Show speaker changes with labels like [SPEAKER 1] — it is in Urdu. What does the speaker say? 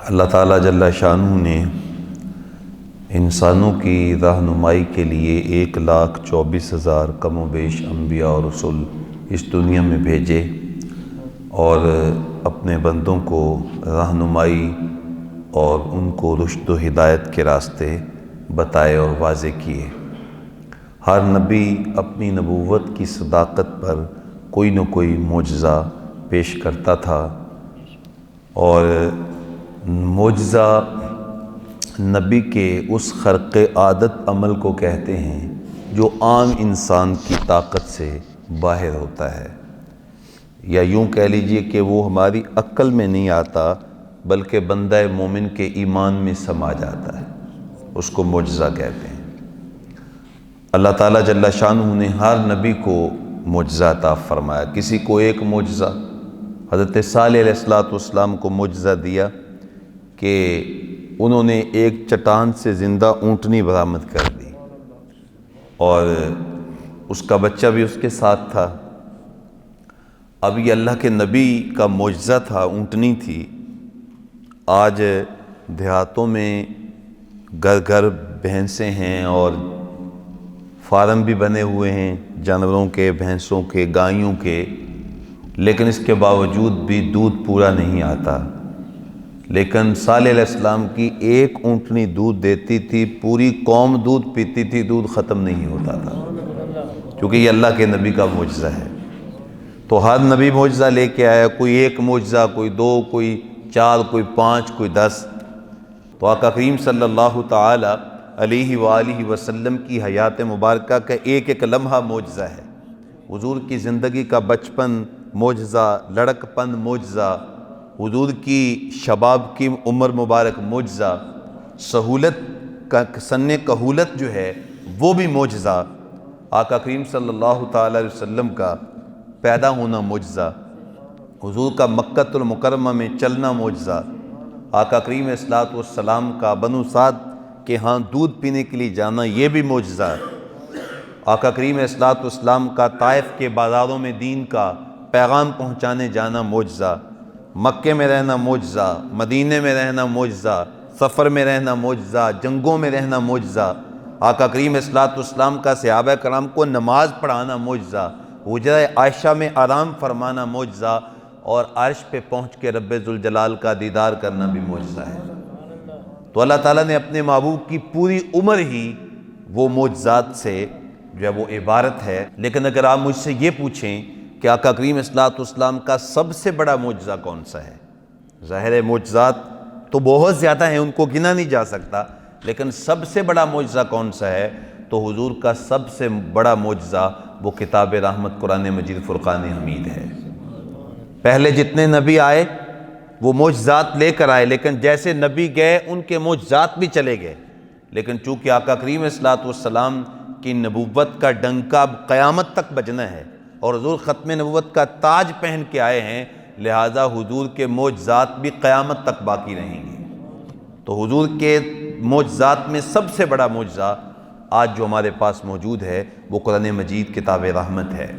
[SPEAKER 1] اللہ تعالیٰ جل شانہ نے انسانوں کی رہنمائی کے لیے 1,24,000 کم و بیش انبیاء اور رسول اس دنیا میں بھیجے اور اپنے بندوں کو رہنمائی اور ان کو رشد و ہدایت کے راستے بتائے اور واضح کیے۔ ہر نبی اپنی نبوت کی صداقت پر کوئی نہ کوئی معجزہ پیش کرتا تھا، اور معجزہ نبی کے اس خرق عادت عمل کو کہتے ہیں جو عام انسان کی طاقت سے باہر ہوتا ہے، یا یوں کہہ لیجئے کہ وہ ہماری عقل میں نہیں آتا بلکہ بندہ مومن کے ایمان میں سما جاتا ہے، اس کو معجزہ کہتے ہیں۔ اللہ تعالیٰ جل شانہ نے ہر نبی کو معجزہ عطا فرمایا۔ کسی کو ایک معجزہ، حضرت صالح علیہ السلام کو معجزہ دیا کہ انہوں نے ایک چٹان سے زندہ اونٹنی برآمد کر دی، اور اس کا بچہ بھی اس کے ساتھ تھا۔ اب یہ اللہ کے نبی کا معجزہ تھا، اونٹنی تھی۔ آج دیہاتوں میں گھر گھر بھینسیں ہیں اور فارم بھی بنے ہوئے ہیں جانوروں کے، بھینسوں کے، گائیوں کے، لیکن اس کے باوجود بھی دودھ پورا نہیں آتا۔ لیکن صالح علیہ السلام کی ایک اونٹنی دودھ دیتی تھی، پوری قوم دودھ پیتی تھی، دودھ ختم نہیں ہوتا تھا، کیونکہ یہ اللہ کے نبی کا معجزہ ہے۔ تو ہر نبی معجزہ لے کے آیا، کوئی ایک معجزہ، کوئی 2، کوئی 4، کوئی 5، کوئی 10۔ تو آقا کریم صلی اللہ تعالی علیہ وآلہ وسلم کی حیات مبارکہ کا ایک ایک لمحہ معجزہ ہے۔ حضور کی زندگی کا بچپن معجزہ، لڑکپن معجزہ، حضور کی شباب کی عمر مبارک معجزہ، سہولت کا سن کہولت جو ہے وہ بھی معجزہ، آقا کریم صلی اللہ تعالی علیہ وسلم کا پیدا ہونا معجزہ، حضور کا مکہ المکرمہ میں چلنا معجزہ، آقا کریم علیہ السلام کا بنو سعد کے ہاں دودھ پینے کے لیے جانا، یہ بھی معجزہ، آقا کریم علیہ السلام کا طائف کے بازاروں میں دین کا پیغام پہنچانے جانا معجزہ، مکے میں رہنا معجزہ، مدینے میں رہنا معجزہ، سفر میں رہنا معجزہ، جنگوں میں رہنا معجزہ، آقا کریم علیہ السلام کا صحابہ کرام کو نماز پڑھانا معجزہ، حجرہ عائشہ میں آرام فرمانا معجزہ، اور عرش پہ پہنچ کے رب ذوالجلال کا دیدار کرنا بھی معجزہ ہے۔ تو اللہ تعالیٰ نے اپنے محبوب کی پوری عمر ہی وہ معجزات سے جو ہے وہ عبارت ہے۔ لیکن اگر آپ مجھ سے یہ پوچھیں کہ آقا کریم علیہ السلام کا سب سے بڑا معجزہ کون سا ہے؟ ظاہر ہے معجزات تو بہت زیادہ ہیں، ان کو گنا نہیں جا سکتا، لیکن سب سے بڑا معجزہ کون سا ہے؟ تو حضور کا سب سے بڑا معجزہ وہ کتاب رحمت قرآن مجید فرقان حمید ہے۔ پہلے جتنے نبی آئے وہ معجزات لے کر آئے، لیکن جیسے نبی گئے ان کے معجزات بھی چلے گئے، لیکن چونکہ آقا کریم علیہ السلام کی نبوت کا ڈنکا قیامت تک بجنا ہے، اور حضور ختم نبوت کا تاج پہن کے آئے ہیں، لہٰذا حضور کے معجزات بھی قیامت تک باقی رہیں گے۔ تو حضور کے معجزات میں سب سے بڑا معجزہ آج جو ہمارے پاس موجود ہے وہ قرآن مجید کتاب رحمت ہے۔